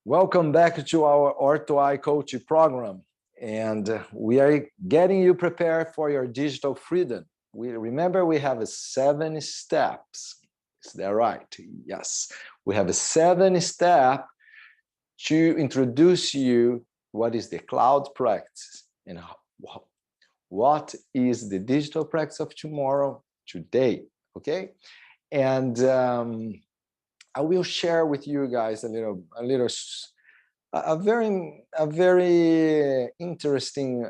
Welcome back to our Ortho.i coaching program. And we are getting you prepared for your digital freedom. Remember, we have 7 steps. Is that right? Yes. We have 7 steps to introduce you what is the cloud practice and what is the digital practice of tomorrow, today, okay? And I will share with you guys a very interesting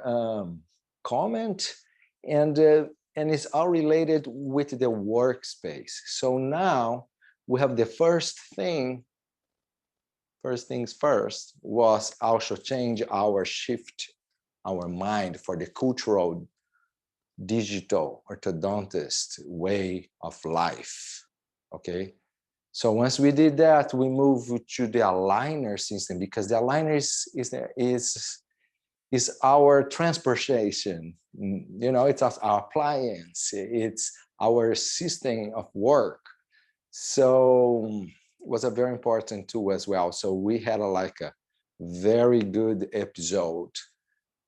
comment, and it's all related with the workspace. So now we have the first things first was also change our shift, our mind for the cultural digital orthodontist way of life, okay? So once we did that, we moved to the aligner system, because the aligner is our transportation. You know, it's our appliance, it's our system of work. So it was a very important tool as well. So we had a very good episode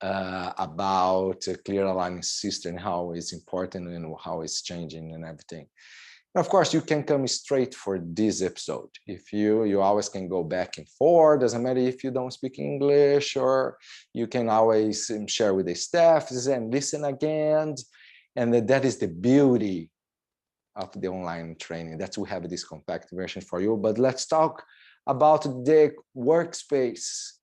about clear aligning system, how it's important and how it's changing and everything. And of course, you can come straight for this episode. If you always can go back and forth, doesn't matter if you don't speak English, or you can always share with the staff and listen again. And that is the beauty of the online training. That's we have this compact version for you. But let's talk about the workspace.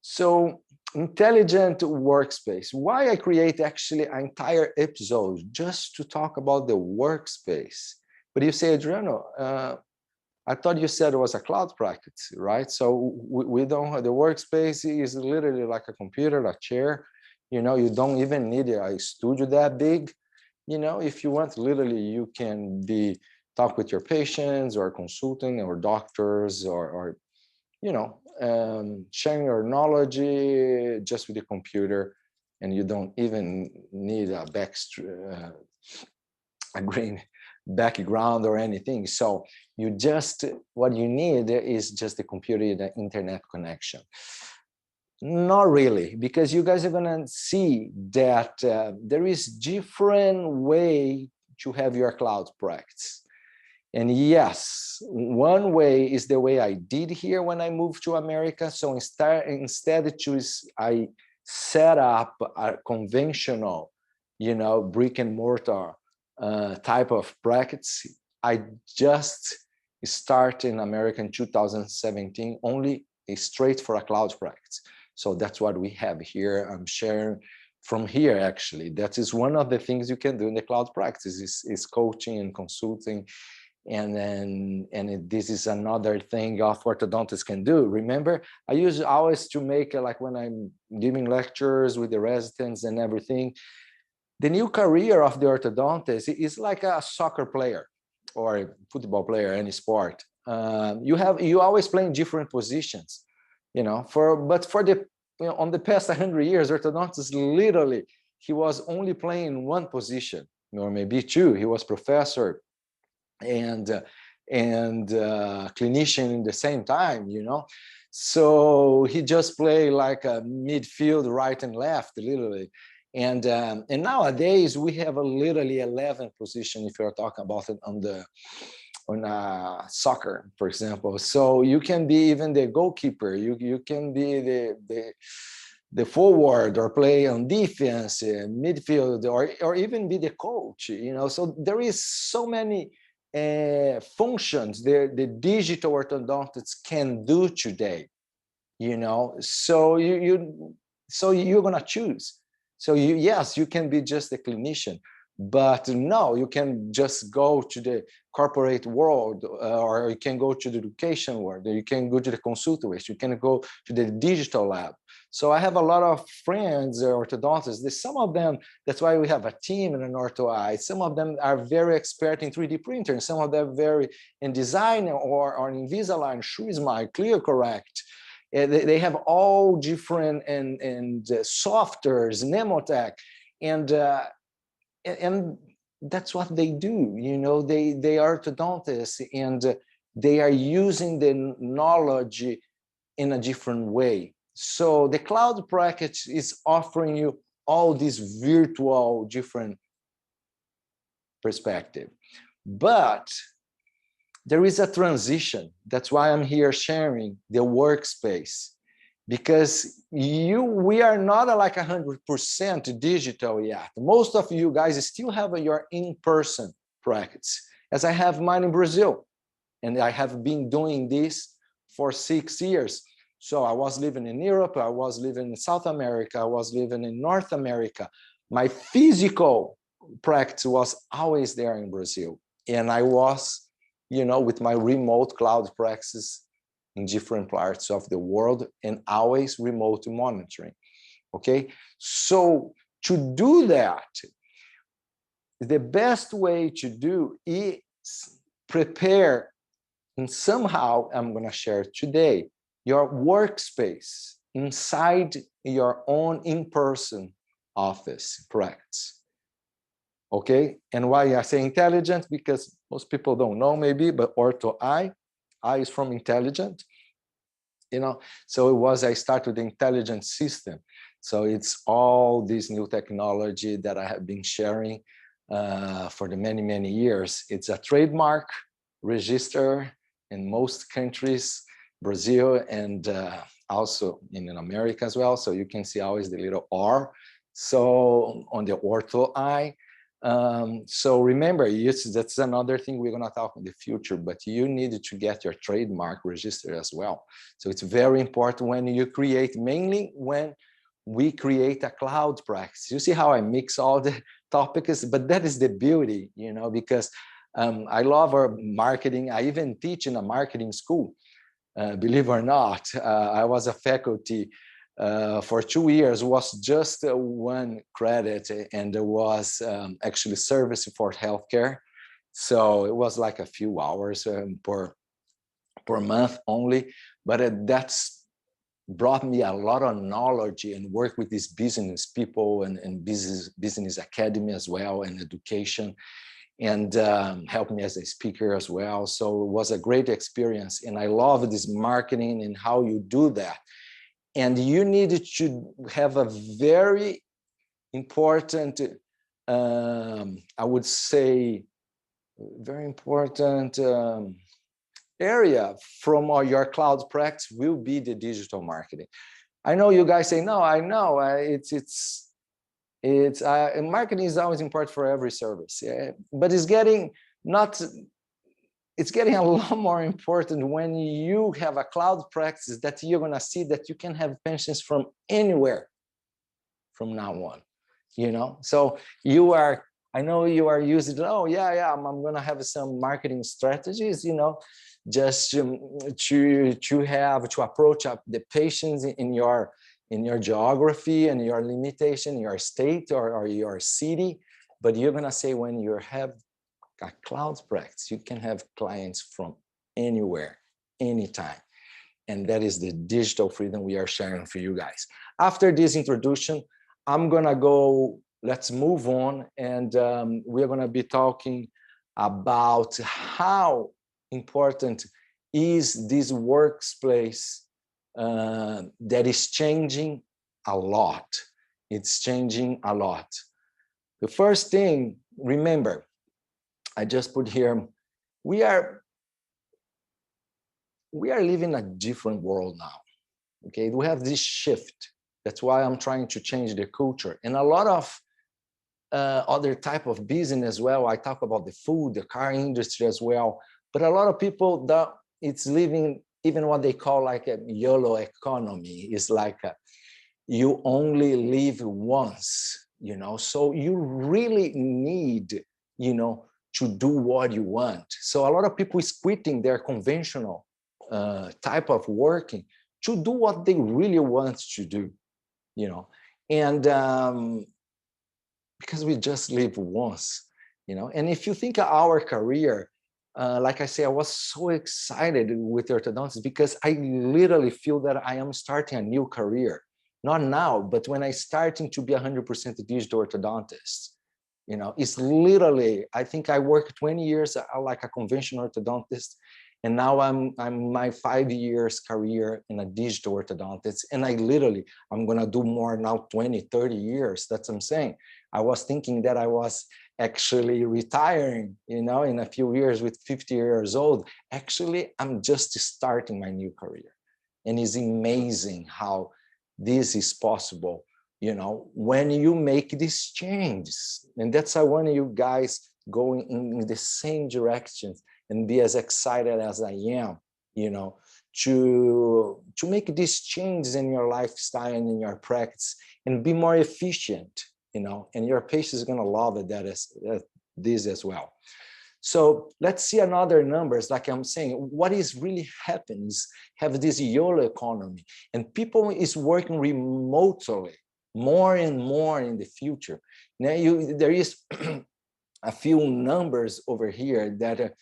So intelligent workspace. Why I create actually an entire episode just to talk about the workspace. But you say, Adriano, I thought you said it was a cloud practice, right? So we don't have, the workspace is literally like a computer, a chair. You know, you don't even need a studio that big. You know, if you want, literally, you can talk with your patients or consulting or doctors or you know, sharing your knowledge just with the computer, and you don't even need a green background or anything. So you just, what you need is just the computer and the internet connection. Not really, because you guys are gonna see that there is different way to have your cloud practice. And yes, one way is the way I did here when I moved to America. So instead I set up a conventional, you know, brick and mortar type of practice. I just started in America in 2017, only straight for a cloud practice. So that's what we have here. I'm sharing from here, actually. That is one of the things you can do in the cloud practice is coaching and consulting. And this is another thing orthodontists can do. Remember, I use always to make like when I'm giving lectures with the residents and everything, the new career of the orthodontist is like a soccer player or a football player, any sport. You always play in different positions, you know. But for the on the past 100 years, orthodontist literally he was only playing one position or maybe two. He was professor and clinician in the same time, you know. So he just played like a midfield, right and left, literally. And nowadays we have a literally 11 position if you're talking about it on soccer, for example. So you can be even the goalkeeper, you can be the forward or play on defense, midfield, or even be the coach, you know. So there is so many functions the digital orthodontists can do today, you know. So you're gonna choose. So yes, you can be just a clinician, but no, you can just go to the corporate world, or you can go to the education world, or you can go to the consultant, you can go to the digital lab. So I have a lot of friends, orthodontists. Some of them, that's why we have a team in an Ortho.i. Some of them are very expert in 3D printing. Some of them very in design or in Invisalign, ShoeSmile, ClearCorrect. They have all different and softwares, Nemotech, and that's what they do. You know, they are orthodontists, and they are using the knowledge in a different way. So the cloud practice is offering you all these virtual different perspective. But there is a transition. That's why I'm here sharing the workspace, because we are not like 100% digital yet. Most of you guys still have your in-person practice, as I have mine in Brazil. And I have been doing this for 6 years. So I was living in Europe, I was living in South America, I was living in North America. My physical practice was always there in Brazil. And I was, with my remote cloud practices in different parts of the world and always remote monitoring, okay? So to do that, the best way to do is prepare, and somehow I'm going to share today, your workspace inside your own in-person office practice. Okay, and why I say intelligent? Because most people don't know maybe, but Ortho.i, I is from intelligent, so I started the intelligent system. So it's all this new technology that I have been sharing for the many, many years. It's a trademark register in most countries, Brazil, and also in America as well. So you can see always the little R. So on the Ortho.i. So remember, that's another thing we're going to talk in the future, but you need to get your trademark registered as well. So it's very important when you create, mainly when we create a cloud practice. You see how I mix all the topics, but that is the beauty, because I love our marketing. I even teach in a marketing school. Believe it or not, I was a faculty for 2 years, was just 1 credit, and there was actually service for healthcare. So it was like a few hours per month only, but that's brought me a lot of knowledge and work with these business people and business academy as well, and education, and helped me as a speaker as well. So it was a great experience, and I love this marketing and how you do that. And you need to have a very important, I would say, very important area from your cloud practice will be the digital marketing. I know you guys say, no, I know, marketing is always important for every service, but it's getting a lot more important when you have a cloud practice that you're going to see that you can have patients from anywhere from now on, So I know you are using, I'm going to have some marketing strategies, just to approach the patients in your geography and your limitation, your state or your city. But you're going to say when you have a cloud practice, you can have clients from anywhere, anytime. And that is the digital freedom we are sharing for you guys. After this introduction, I'm going to go, let's move on. And we're going to be talking about how important is this workspace that is changing a lot. It's changing a lot. The first thing, remember, I just put here, we are living a different world now, okay? We have this shift. That's why I'm trying to change the culture. And a lot of other type of business as well. I talk about the food, the car industry as well. But a lot of people, it's living even what they call like a YOLO economy. It's like you only live once, So you really need, to do what you want. So a lot of people is quitting their conventional type of working to do what they really want to do, and because we just live once, and if you think of our career, like I say, I was so excited with orthodontics because I literally feel that I am starting a new career, not now, but when I starting to be 100% digital orthodontist. It's literally, I think I worked 20 years like a conventional orthodontist, And now I'm my 5 years career in a digital orthodontist. And I'm going to do more now, 20, 30 years. That's what I'm saying. I was thinking that I was actually retiring, in a few years with 50 years old. Actually, I'm just starting my new career. And it's amazing how this is possible, when you make these changes. And that's why I want you guys going in the same direction and be as excited as I am, to make these changes in your lifestyle and in your practice and be more efficient, and your patient is going to love it, this as well. So let's see another numbers. Like I'm saying, what is really happens, have this YOLO economy, and people is working remotely more and more in the future. Now there is a few numbers over here that,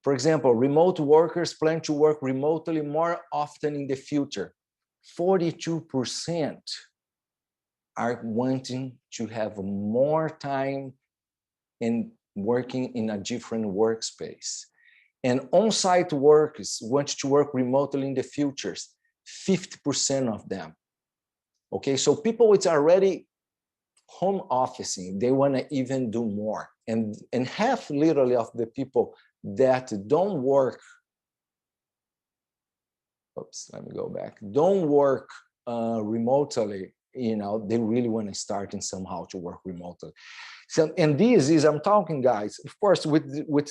for example, remote workers plan to work remotely more often in the future. 42% are wanting to have more time in working in a different workspace. And on-site workers want to work remotely in the futures, 50% of them. Okay, so people it's already home officing, they want to even do more. And half literally of the people that don't work, let me go back, don't work remotely, they really want to start and somehow to work remotely. So, and this is, I'm talking, guys, of course, with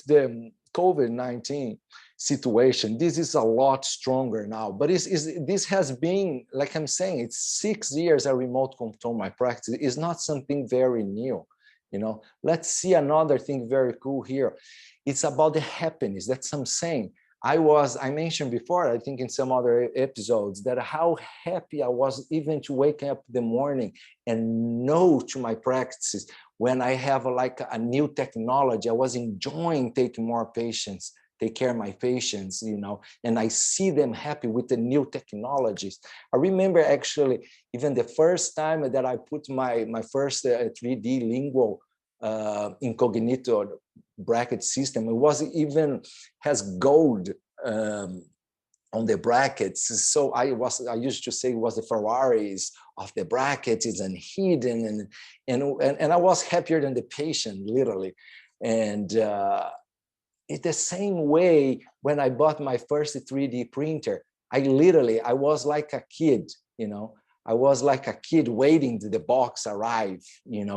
the COVID-19 situation, this is a lot stronger now, but this has been, like I'm saying, it's 6 years a remote control my practice. It's not something very new, Let's see another thing very cool here. It's about the happiness. That's what I'm saying. I mentioned before, I think in some other episodes, that how happy I was even to wake up in the morning and know to my practices when I have like a new technology. I was enjoying taking more patients, take care of my patients, and I see them happy with the new technologies. I remember actually even the first time that I put my first 3D lingual incognito bracket system. It was even has gold on the brackets. So I used to say it was the Ferraris of the brackets and hidden, and I was happier than the patient, literally. And it's the same way when I bought my first 3D printer. I was like a kid, I was like a kid waiting to the box arrive,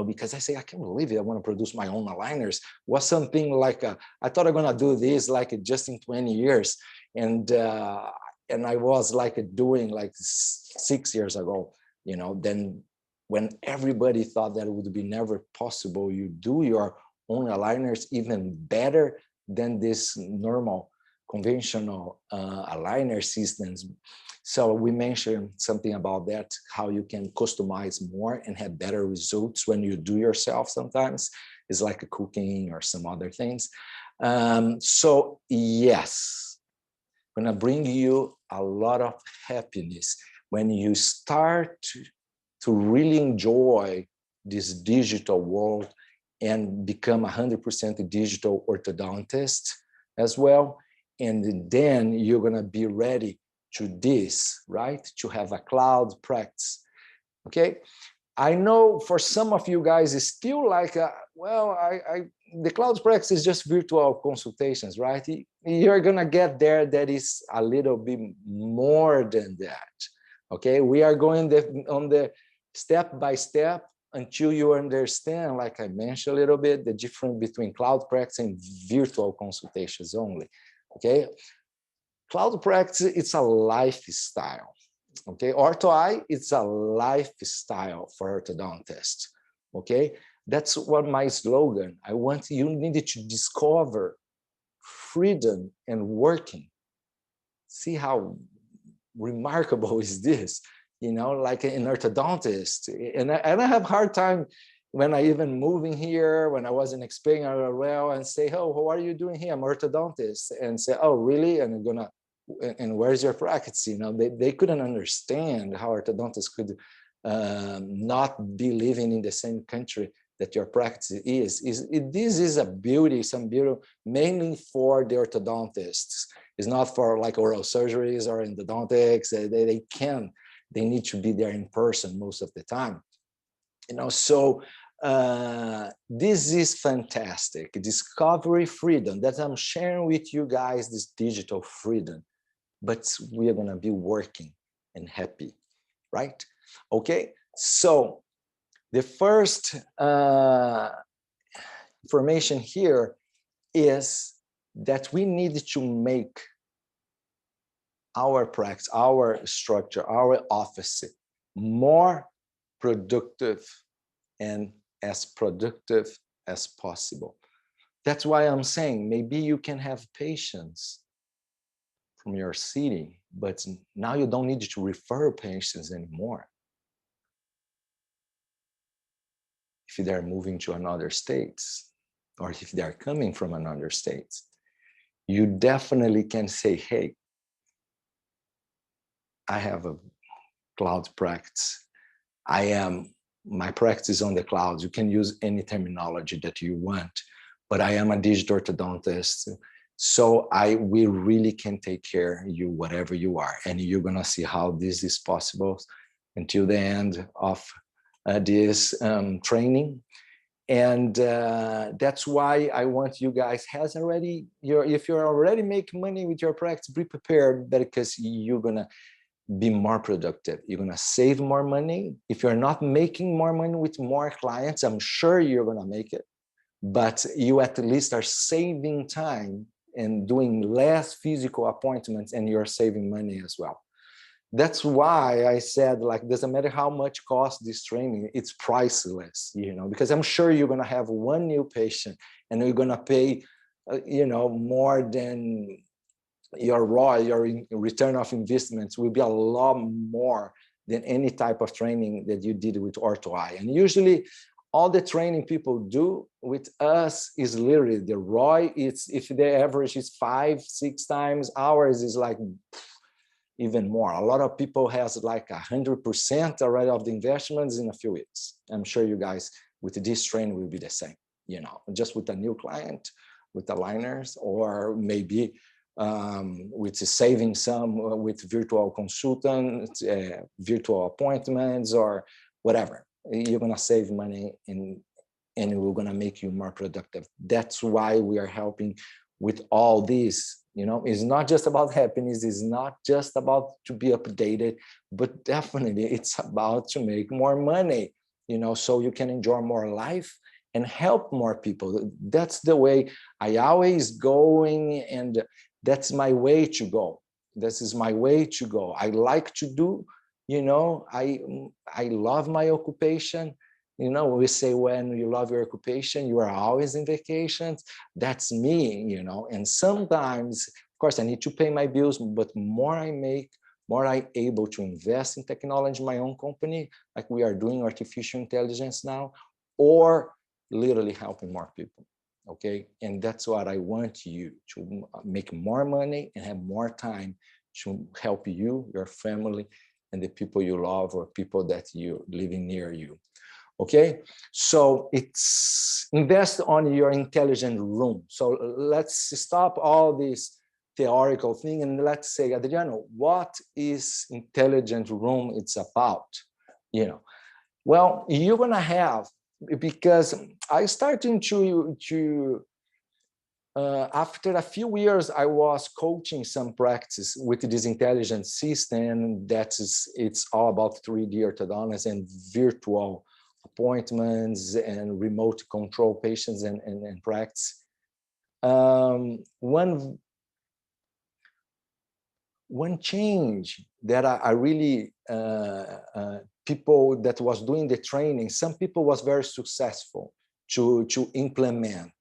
because I say, I can't believe it. I want to produce my own aligners. Was something like, I thought I'm going to do this like just in 20 years. And I was like doing like 6 years ago, then when everybody thought that it would be never possible, you do your own aligners even better than this normal conventional aligner systems. So we mentioned something about that, how you can customize more and have better results when you do yourself. Sometimes it's like a cooking or some other things. So yes, I'm gonna bring you a lot of happiness when you start to really enjoy this digital world and become 100% digital orthodontist as well. And then you're gonna be ready to this, right? To have a cloud practice, okay? I know for some of you guys, it's still like, the cloud practice is just virtual consultations, right? You're gonna get there, that is a little bit more than that, okay? We are going on the step by step until you understand, like I mentioned a little bit, the difference between cloud practice and virtual consultations only, okay? Cloud practice, it's a lifestyle, okay? Ortho.i, it's a lifestyle for orthodontists, okay? That's what my slogan. I want you needed to discover freedom and working. See how remarkable is this? Like an orthodontist. And I have a hard time when I even moving here, when I wasn't explaining well, and say, oh, how are you doing here? I'm orthodontist. And say, oh, really? And where's your practice? They couldn't understand how orthodontists could not be living in the same country that your practice this is a beauty, some beauty mainly for the orthodontists. It's not for like oral surgeries or endodontics. They need to be there in person most of the time. So this is fantastic. Discovery freedom that I'm sharing with you guys, this digital freedom, but we are going to be working and happy, right? Okay, so the first information here is that we need to make our practice, our structure, our office more productive and as productive as possible. That's why I'm saying maybe you can have patients from your city, but now you don't need to refer patients anymore. If they're moving to another states, or if they're coming from another states, you definitely can say, hey, I have a cloud practice. My practice is on the cloud. You can use any terminology that you want, but I am a digital orthodontist. So we really can take care of you, whatever you are. And you're gonna see how this is possible until the end of this training. And that's why I want you guys if you're already making money with your practice, be prepared, because you're gonna be more productive. You're gonna save more money. If you're not making more money with more clients, I'm sure you're gonna make it, but you at least are saving time and doing less physical appointments, and you're saving money as well. That's why I said, like, doesn't matter how much costs this training, it's priceless, because I'm sure you're gonna have one new patient and you're gonna pay, more than your return of investments will be a lot more than any type of training that you did with Ortho.i. And usually all the training people do with us is literally the ROI. If the average is 5-6 times, ours is like even more. A lot of people has like 100% already of the investments in a few weeks. I'm sure you guys with this training will be the same, just with a new client, with aligners, or maybe with saving some with virtual consultants, virtual appointments, or whatever. You're gonna save money and we're gonna make you more productive. That's why we are helping with all this. It's not just about happiness, it's not just about to be updated, but definitely it's about to make more money, so you can enjoy more life and help more people. That's the way I always going, and that's my way to go. This is my way to go. I like to do, I love my occupation. We say when you love your occupation, you are always in vacations. That's me, and sometimes, of course, I need to pay my bills, but more I make, more I'm able to invest in technology in my own company, like we are doing artificial intelligence now, or literally helping more people. Okay, and that's what I want you to make more money and have more time to help you, your family, and the people you love, or people that you living near you. Okay, so it's invest on your intelligent room. So let's stop all this theoretical thing and let's say, Adriano, what is intelligent room? It's about, well, you're gonna have, because I started to after a few years, I was coaching some practice with this intelligent system it's all about 3D orthodontics and virtual appointments and remote control patients and practice. One change that I really people that was doing the training, some people was very successful to implement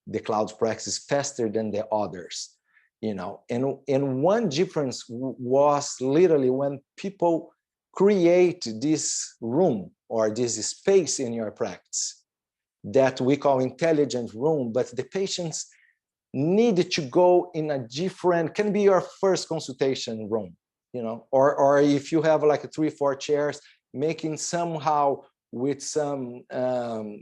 the cloud practice faster than the others, and one difference was literally when people create this room or this space in your practice that we call intelligent room, but the patients need to go in a different, can be your first consultation room, or if you have like 3-4 chairs, making somehow with some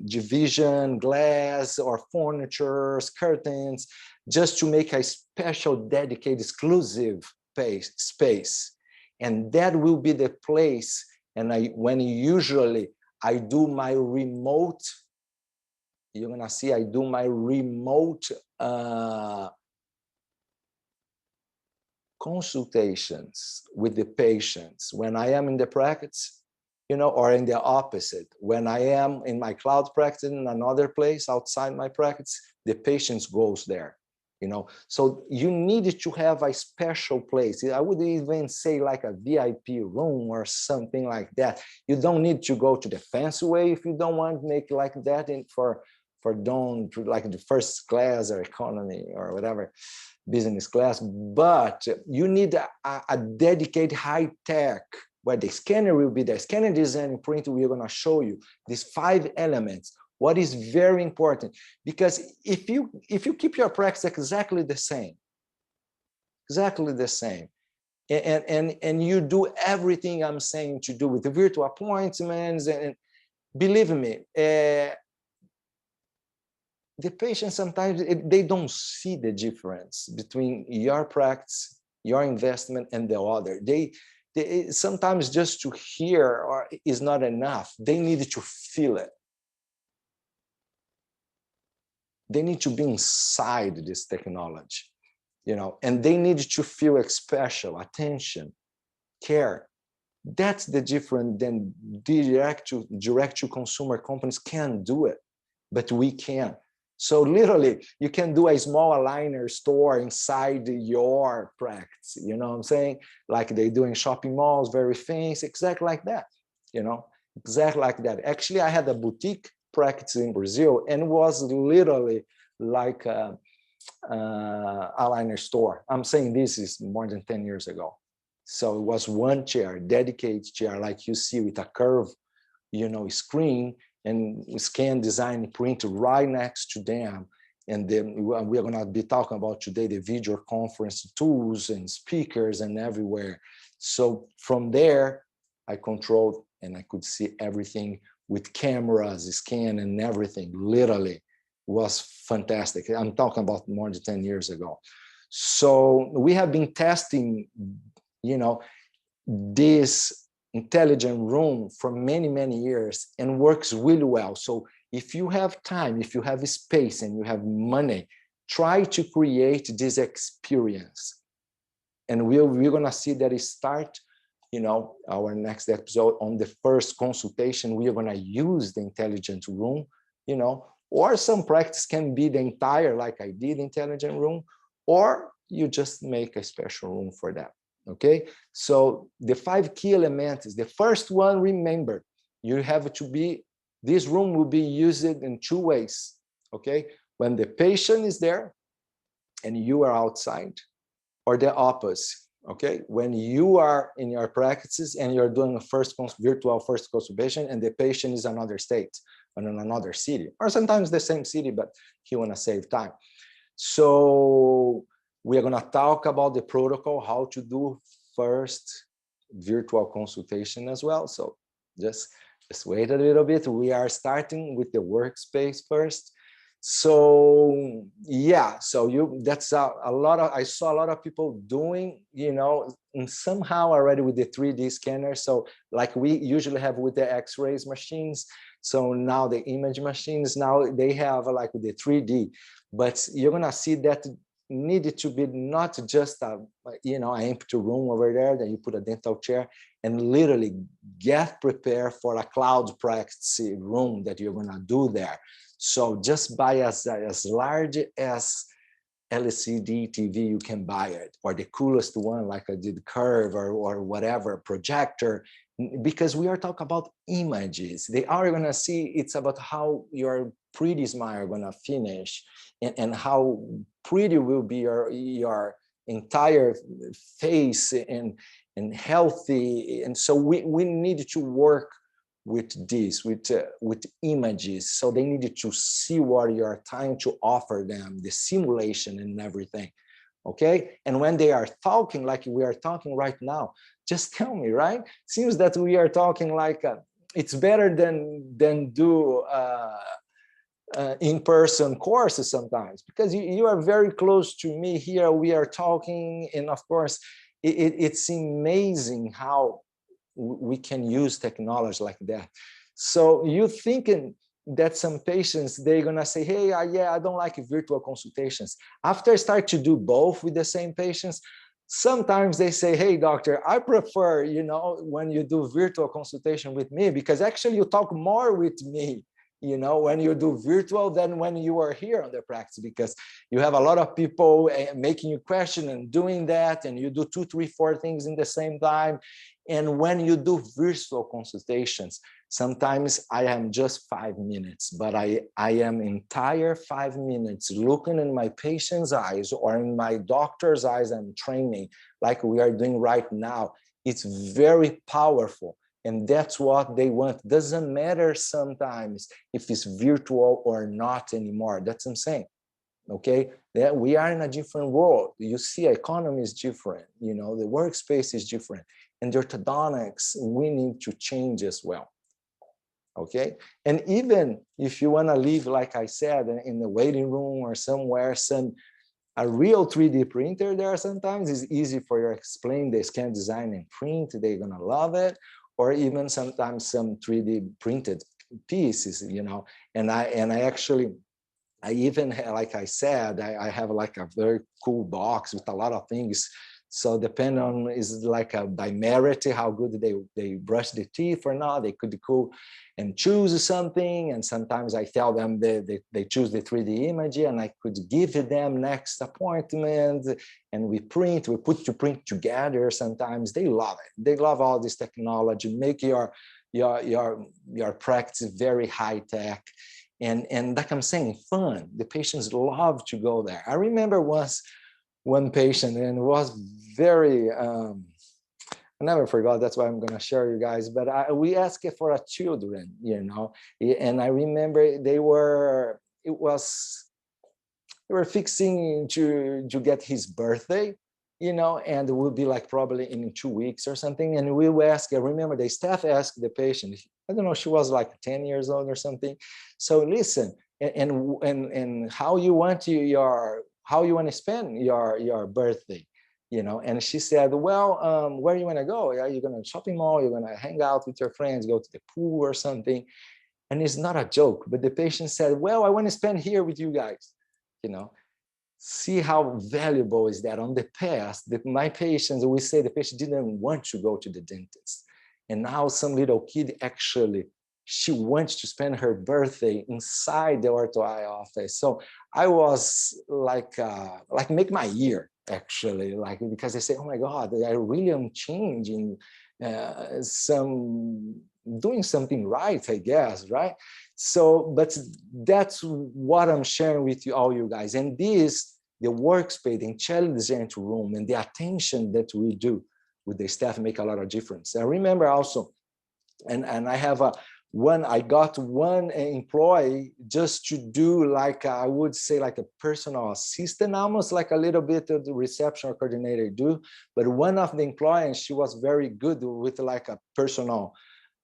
division, glass or furniture, curtains, just to make a special, dedicated, exclusive space. And that will be the place. And when usually I do my remote, you're gonna see I do my remote consultations with the patients when I am in the practice, you know, or in the opposite. When I am in my cloud practice in another place outside my practice, the patients goes there, you know. So you need to have a special place. I would even say like a VIP room or something like that. You don't need to go to the fancy way if you don't want to make like that for like the first class or economy or whatever, business class, but you need a dedicated high tech where the scanner will be there. Scanner, design, and print, we're going to show you these 5 elements. What is very important, because if you keep your practice exactly the same, and you do everything I'm saying to do with the virtual appointments, and believe me, the patients sometimes they don't see the difference between your practice, your investment, and the other. They sometimes just to hear or is not enough. They need to feel it. They need to be inside this technology, you know, and they need to feel special attention, care. That's the difference. Than direct to consumer companies can't do it, but we can. So literally, you can do a small aligner store inside your practice, you know what I'm saying? Like they do in shopping malls, very fancy, exactly like that, you know, exactly like that. Actually, I had a boutique practice in Brazil and was literally like a aligner store. I'm saying this is more than 10 years ago. So it was one chair, dedicated chair, like you see with a curve, you know, screen, and scan, design, print right next to them. And then we're going to be talking about today the video conference tools and speakers and everywhere. So from there, I controlled and I could see everything with cameras, scan and everything. Literally was fantastic. I'm talking about more than 10 years ago. So we have been testing, you know, this intelligent room for many, many years and works really well. So if you have time, if you have space and you have money, try to create this experience. And we're going to see that it start, you know, our next episode on the first consultation. We are going to use the intelligent room, you know, or some practice can be the entire, like I did, intelligent room, or you just make a special room for that. Okay, so the 5 key elements is the first one. Remember, you have to be, this room will be used in 2 ways. Okay, when the patient is there and you are outside, or the opposite. Okay, when you are in your practices and you're doing a virtual first consultation and the patient is another state and in another city, or sometimes the same city, but he want to save time. So we are going to talk about the protocol, how to do first virtual consultation as well. So just wait a little bit. We are starting with the WorkSpace first. So yeah, so that's a lot of, I saw a lot of people doing, you know, and somehow already with the 3D scanner. So like we usually have with the X-rays machines. So now the image machines, now they have like the 3D, but you're going to see that needed to be not just a, you know, an empty room over there that you put a dental chair, and literally get prepared for a cloud practice room that you're going to do there. So just buy as large as LCD TV you can buy it, or the coolest one like I did curve or whatever projector, because we are talking about images. They are going to see, it's about how your pretty smile are going to finish, and how pretty will be your entire face and healthy. And so we need to work with this, with images. So they need to see what you're trying to offer them, the simulation and everything. Okay, and when they are talking like we are talking right now, just tell me, right? Seems that we are talking like it's better than do in-person courses sometimes, because you are very close to me here. We are talking, and of course, it's amazing how we can use technology like that. So you thinking that some patients, they're gonna say, hey, yeah, I don't like virtual consultations. After I start to do both with the same patients, sometimes they say, hey, doctor, I prefer, when you do virtual consultation with me, because actually you talk more with me, when you do virtual than when you are here on the practice, because you have a lot of people making you question and doing that, and you do 2, 3, 4 things in the same time. And when you do virtual consultations, sometimes I am just 5 minutes, but I am entire 5 minutes looking in my patient's eyes or in my doctor's eyes and training like we are doing right now. It's very powerful. And that's what they want. Doesn't matter sometimes if it's virtual or not anymore. That's what I'm saying. Okay, that we are in a different world. You see, economy is different. The workspace is different, and the orthodontics, we need to change as well. Okay, and even if you want to live, like I said, in the waiting room or somewhere, a real 3D printer there sometimes is easy for you to explain the scan, design, and print. They're gonna love it. Or even sometimes some 3D printed pieces, and I even have, like I said, I have like a very cool box with a lot of things. So depending on, is like a by merit, how good they brush the teeth or not, they could go and choose something. And sometimes I tell them they choose the 3D image, and I could give them next appointment, and we put to print together. Sometimes they love it. They love all this technology, make your practice very high tech. And like I'm saying, fun. The patients love to go there. I remember once one patient, and it was very, I never forgot, that's why I'm gonna share you guys, but we asked for a children, and I remember they were fixing to get his birthday, and it would be like probably in 2 weeks or something. And we will ask, I remember the staff asked the patient, I don't know, she was like 10 years old or something. So listen, and how you want to spend your birthday, and she said, well, where you want to go? Are you going to shopping mall? You're going to hang out with your friends, go to the pool or something? And it's not a joke, but the patient said, well, I want to spend here with you guys, See how valuable is that? On the past, my patients, we say the patient didn't want to go to the dentist. And now some little kid actually, she wants to spend her birthday inside the Ortho.i office. So I was like make my year, actually, because they say, oh my God, I really am changing doing something right, I guess, right? So, but that's what I'm sharing with all you guys. And this, the workspace, the intelligent room, and the attention that we do with the staff make a lot of difference. I remember also, and I have I got one employee just to do I would say like a personal assistant, almost like a little bit of the reception or coordinator do. But one of the employees, she was very good with like a personal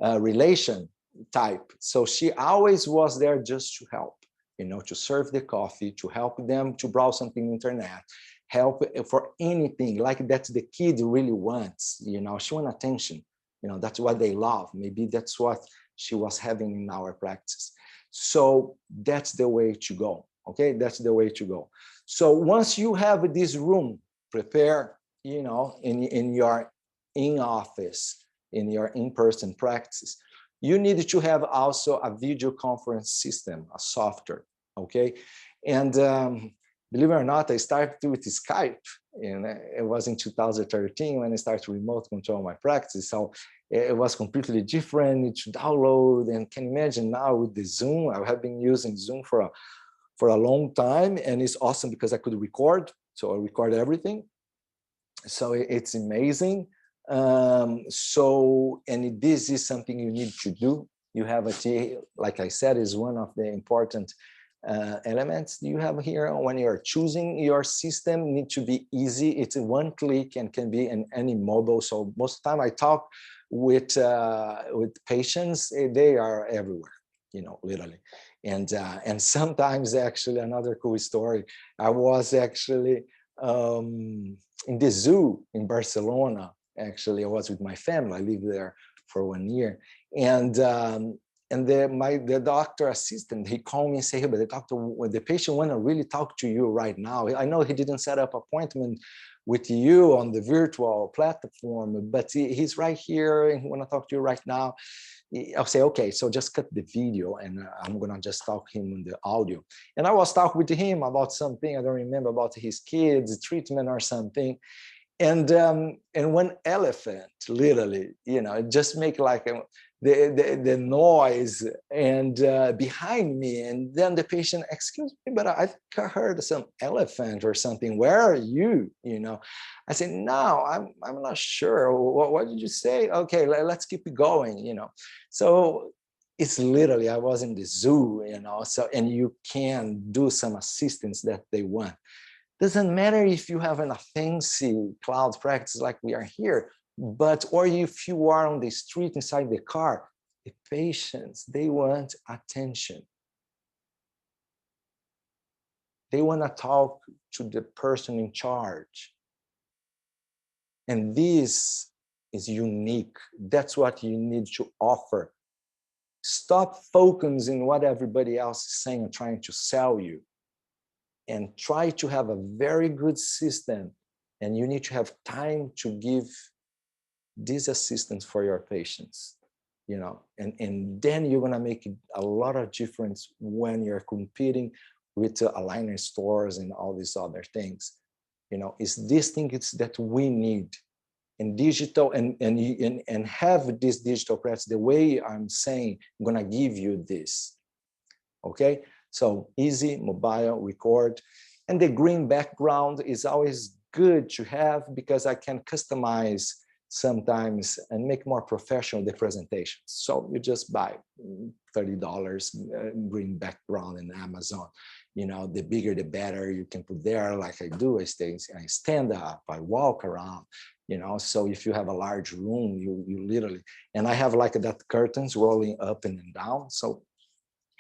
relation type. So she always was there just to help, to serve the coffee, to help them to browse something on the internet, help for anything. Like that's the kid really wants, she wants attention. That's what they love. Maybe that's what she was having in our practice. So that's the way to go. Okay, that's the way to go. So once you have this room prepared, in your in-office, in your in-person practice, you need to have also a video conference system, a software. Okay, and believe it or not, I started with Skype, and it was in 2013 when I started to remote control my practice. So it was completely different to download. And can you imagine now with the Zoom? I have been using Zoom for a long time, and it's awesome because I could record. So I record everything. So it's amazing. And this is something you need to do. You have like I said, is one of the important elements you have here when you're choosing your system need to be easy. It's a one click and can be in any mobile. So most of the time I talk with patients, they are everywhere, you know, literally. And sometimes actually another cool story, I was actually in the zoo in Barcelona. Actually, I was with my family. I lived there for 1 year, and the doctor assistant, he called me and said, hey, but the patient want to really talk to you right now. I know he didn't set up appointment with you on the virtual platform, but he's right here and he want to talk to you right now. I'll say, okay, so just cut the video and I'm gonna just talk him on the audio. And I was talking with him about something, I don't remember, about his kids, treatment or something. And one elephant, literally, you know, just make like the noise and behind me, and then the patient, excuse me, but I think I heard some elephant or something. Where are you? You know, I said, no, I'm not sure. What did you say? Okay, let's keep it going. You know, so it's literally I was in the zoo. You know, so and you can do some assistance that they want. Doesn't matter if you have a fancy cloud practice like we are here, but or if you are on the street inside the car, the patients, they want attention. They want to talk to the person in charge. And this is unique. That's what you need to offer. Stop focusing on what everybody else is saying and trying to sell you. And try to have a very good system, and you need to have time to give this assistance for your patients, you know, and then you're going to make a lot of difference when you're competing with aligner stores and all these other things. You know, it's this thing it's that we need in digital, and have this digital practice the way I'm saying. I'm going to give you this. Okay, so easy, mobile, record. And the green background is always good to have because I can customize sometimes and make more professional the presentations. So you just buy $30 green background in Amazon. You know, the bigger the better you can put there, like I do. I stand up, I walk around, you know. So if you have a large room, you literally, and I have like that curtains rolling up and down. So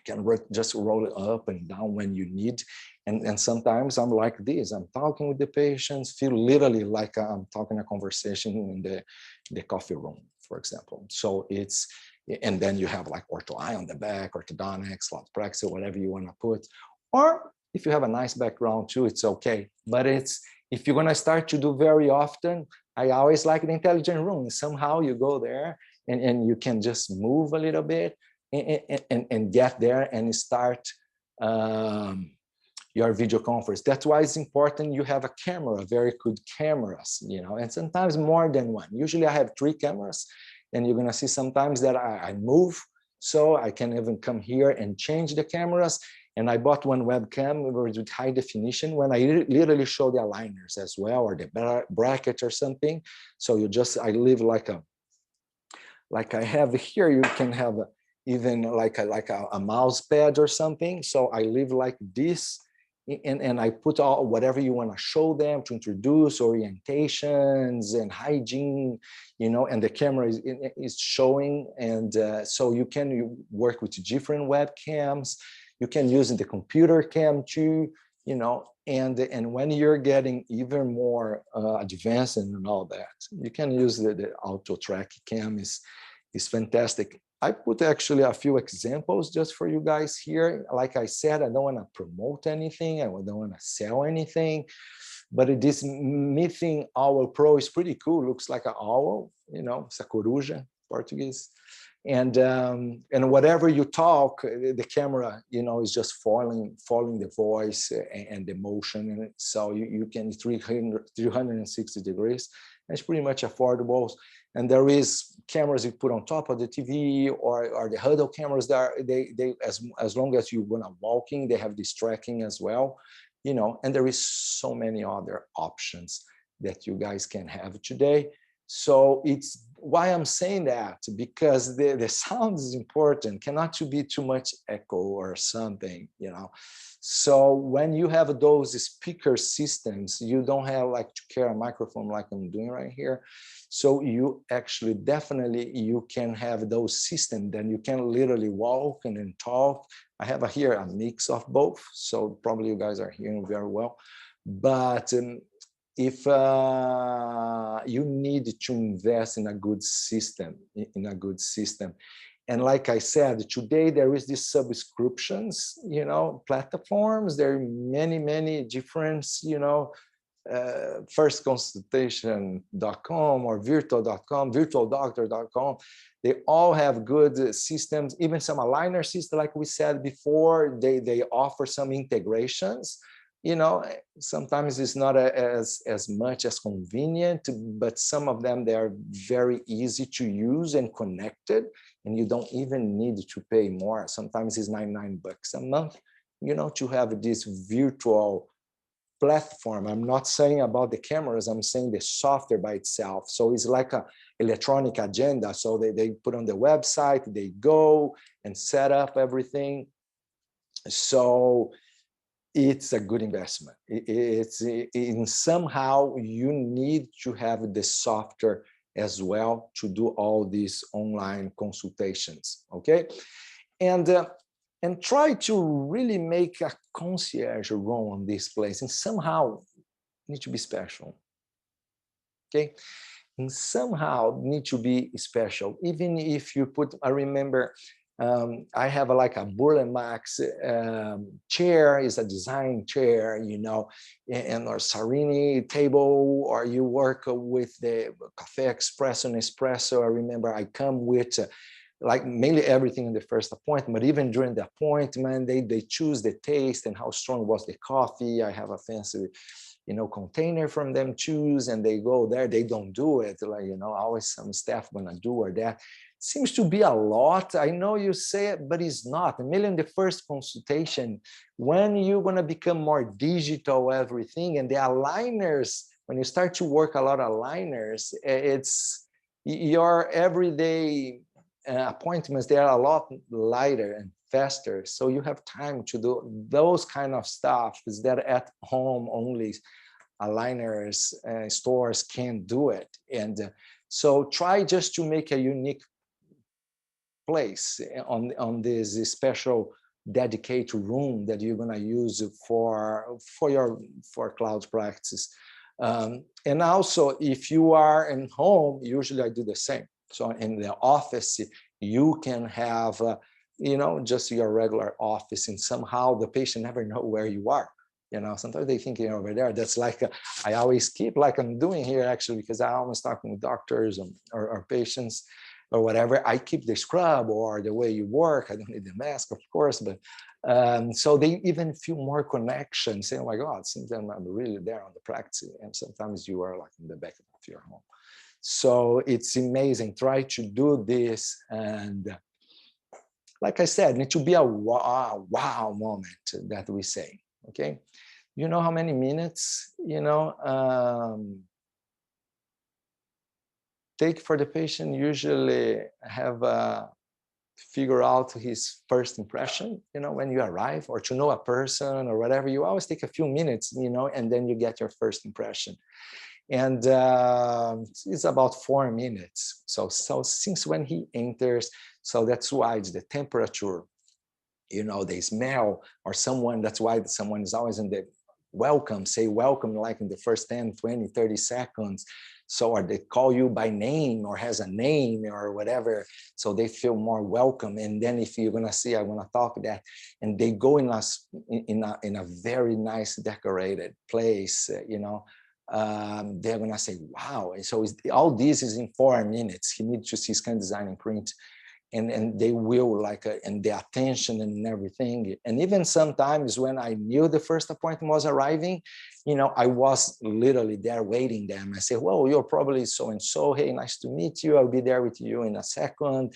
can just roll it up and down when you need. And sometimes I'm like this, I'm talking with the patients, feel literally like I'm talking a conversation in the coffee room, for example. So it's, and then you have like Ortho.i on the back, orthodontics, Cloud practice, whatever you want to put. Or if you have a nice background too, it's okay. But it's, if you're going to start to do very often, I always like the intelligent room. Somehow you go there and you can just move a little bit and get there and start your video conference. That's why it's important you have a camera, very good cameras, you know, and sometimes more than one. Usually I have 3 cameras, and you're gonna see sometimes that I move, so I can even come here and change the cameras. And I bought one webcam with high definition when I literally show the aligners as well, or the bracket or something. So you just, I live like I have here, you can have even like a mouse pad or something. So I live like this, and I put all whatever you want to show them to introduce orientations and hygiene, you know, and the camera is showing. And so you can work with different webcams. You can use the computer cam too, you know, and when you're getting even more advanced and all that, you can use the auto track cam is fantastic. I put actually a few examples just for you guys here. Like I said, I don't want to promote anything. I don't want to sell anything, but this Mything Owl Pro is pretty cool. Looks like an owl, you know, it's a coruja, Portuguese. And whatever you talk, the camera, you know, is just following the voice and the motion. And so you can 360 degrees. It's pretty much affordable. And there is cameras you put on top of the TV, or the huddle cameras that they as long as you're gonna walking, they have this tracking as well, you know. And there is so many other options that you guys can have today. So it's why I'm saying that, because the sound is important, cannot to be too much echo or something, you know. So when you have those speaker systems, you don't have like to carry a microphone like I'm doing right here. So you actually definitely, you can have those systems, then you can literally walk and talk. I have here a mix of both, so probably you guys are hearing very well. But if you need to invest in a good system, and like I said, today there is these subscriptions, you know, platforms. There are many different, you know, firstconsultation.com or virtual.com, virtualdoctor.com. They all have good systems, even some aligner systems, like we said before, they offer some integrations. You know, sometimes it's not as much as convenient, but some of them, they are very easy to use and connected, and you don't even need to pay more. Sometimes it's $99 a month, you know, to have this virtual platform. I'm not saying about the cameras, I'm saying the software by itself. So it's like an electronic agenda. So they put on the website, they go and set up everything. So it's a good investment. It's in somehow you need to have the software as well to do all these online consultations, okay? And try to really make a concierge room on this place, and somehow need to be special, okay? And somehow need to be special, even if you put, I remember, I have like a Burle Marx chair, is a design chair, you know, and or Sarini table, or you work with the Cafe Expresso and Espresso. I remember I come with like mainly everything in the first appointment, but even during the appointment, they choose the taste and how strong was the coffee. I have a fancy, you know, container from them choose, and they go there, they don't do it. Like, you know, always some staff gonna do or that. Seems to be a lot. I know you say it, but it's not. Mainly in the first consultation, when you're gonna become more digital, everything, and the aligners, when you start to work a lot of aligners, it's your everyday appointments, they are a lot lighter and faster. So you have time to do those kind of stuff that at home only aligners stores can't do it. And so try just to make a unique place on this special dedicated room that you're going to use for cloud practice. And also, if you are in home, usually I do the same. So in the office, you can have, you know, just your regular office, and somehow the patient never know where you are. You know, sometimes they think you're over there. That's like, I always keep like I'm doing here, actually, because I always talking with doctors or patients or whatever. I keep the scrub or the way you work. I don't need the mask, of course, but so they even feel more connection, saying, oh my God, sometimes I'm really there on the practice, and sometimes you are like in the back of your home. So it's amazing. Try to do this, and like I said, it should be a wow moment that we say. Okay, you know how many minutes, you know, take for the patient usually have figure out his first impression, you know, when you arrive, or to know a person or whatever. You always take a few minutes, you know, and then you get your first impression. And it's about 4 minutes. So since when he enters, so that's why it's the temperature, you know, the smell, or someone, that's why someone is always in the welcome, say welcome, like in the first 10, 20, 30 seconds. So, or they call you by name or has a name or whatever, so they feel more welcome. And then if you're gonna see, I wanna talk that, and they go in a very nice decorated place, you know, they're gonna say, wow. And so all this is in 4 minutes. He needs to see scan, design, and print. And they will like, and the attention and everything. And even sometimes when I knew the first appointment was arriving, you know, I was literally there waiting them. I say, well, you're probably so-and-so. Hey, nice to meet you. I'll be there with you in a second.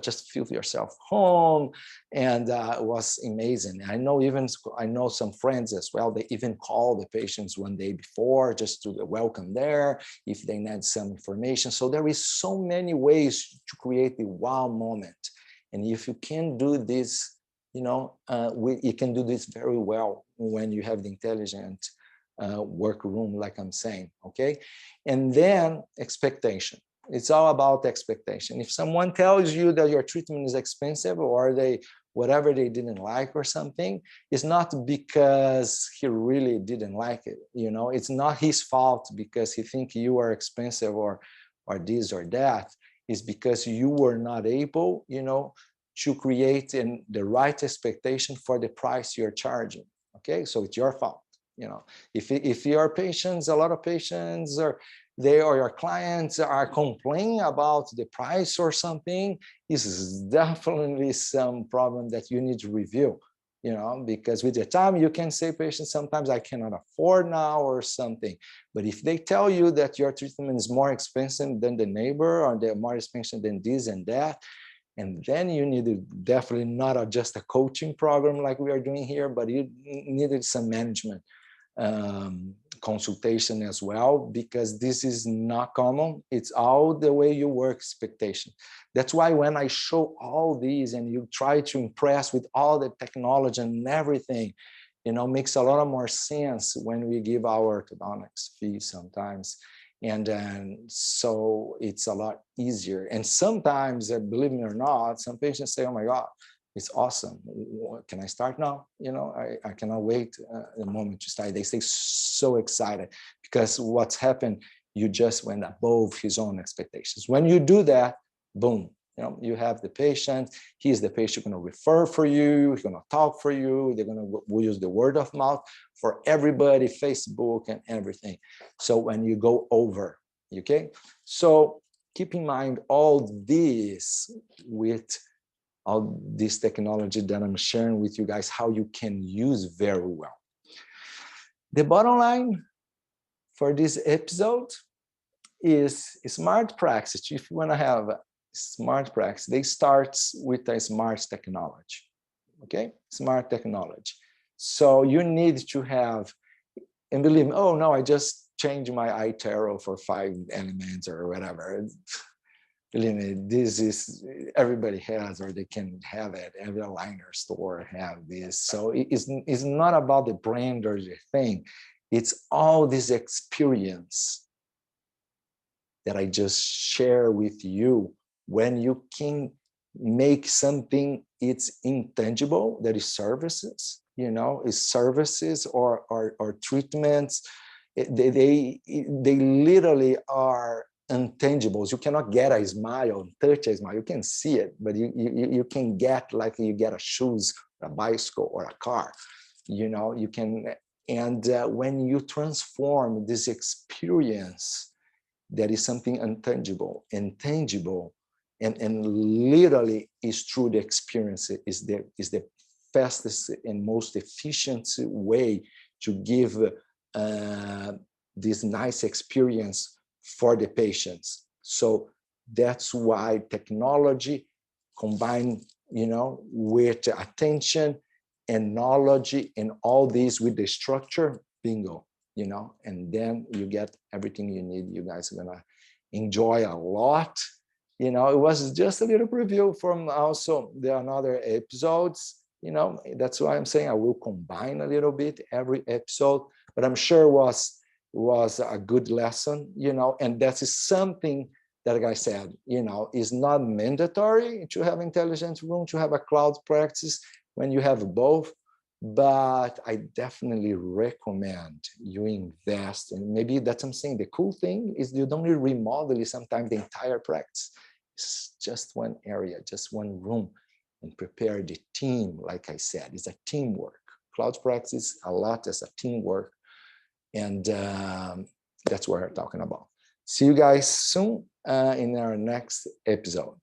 just feel yourself home. And it was amazing. I know some friends as well, they even call the patients one day before just to welcome there if they need some information. So there is so many ways to create the wow moment. And if you can do this, you can do this very well when you have the intelligent workroom, like I'm saying, okay? And then expectation. It's all about expectation. If someone tells you that your treatment is expensive or whatever they didn't like or something, it's not because he really didn't like it. It's not his fault because he thinks you are expensive or this or that. It's because you were not able, to create the right expectation for the price you're charging. Okay, so it's your fault. If your patients, a lot of patients or your clients are complaining about the price or something, this is definitely some problem that you need to review, because with the time you can say, patients, sometimes I cannot afford now or something. But if they tell you that your treatment is more expensive than the neighbor or they're more expensive than this and that, and then you needed definitely not just a coaching program like we are doing here, but you needed some management consultation as well, because this is not common. It's all the way you work expectation. That's why when I show all these and you try to impress with all the technology and everything, makes a lot more sense when we give our orthodontics fees sometimes. And then so it's a lot easier. And sometimes, believe me or not, some patients say, oh my God, it's awesome. Can I start now? I cannot wait the moment to start. They stay so excited because what's happened, you just went above his own expectations. When you do that, boom, you have the patient. He's the patient going to refer for you. He's going to talk for you. They're going to use the word of mouth for everybody, Facebook and everything. So when you go over, okay? So keep in mind all this with all this technology that I'm sharing with you guys, how you can use very well. The bottom line for this episode is smart practice. If you want to have a smart practice, they start with a smart technology, okay? Smart technology. So you need to have, and believe me, oh no, I just changed my iTero for 5 elements or whatever. Believe me, this is, everybody has, or they can have it. Every aligner store have this. So it's not about the brand or the thing. It's all this experience that I just share with you. When you can make something, it's intangible, that is services, is services or treatments. They literally are intangibles. You cannot get a smile, touch a smile. You can see it, but you can get like you get a shoes, a bicycle, or a car. You can, and when you transform this experience, that is something intangible, intangible, and literally is through the experience is the fastest and most efficient way to give this nice experience for the patients. So that's why technology combined, with attention and knowledge and all this with the structure, bingo, and then you get everything you need. You guys are gonna enjoy a lot. It was just a little preview from also the another episodes. That's why I'm saying I will combine a little bit every episode, but I'm sure was a good lesson, and that is something that, like I said, is not mandatory to have intelligent room, to have a cloud practice when you have both. But I definitely recommend you invest, and maybe that's what I'm saying. The cool thing is you don't need remodel sometimes the entire practice. It's just one area, just one room, and prepare the team. Like I said, it's a teamwork. Cloud practice a lot as a teamwork, and that's what we're talking about. See you guys soon in our next episode.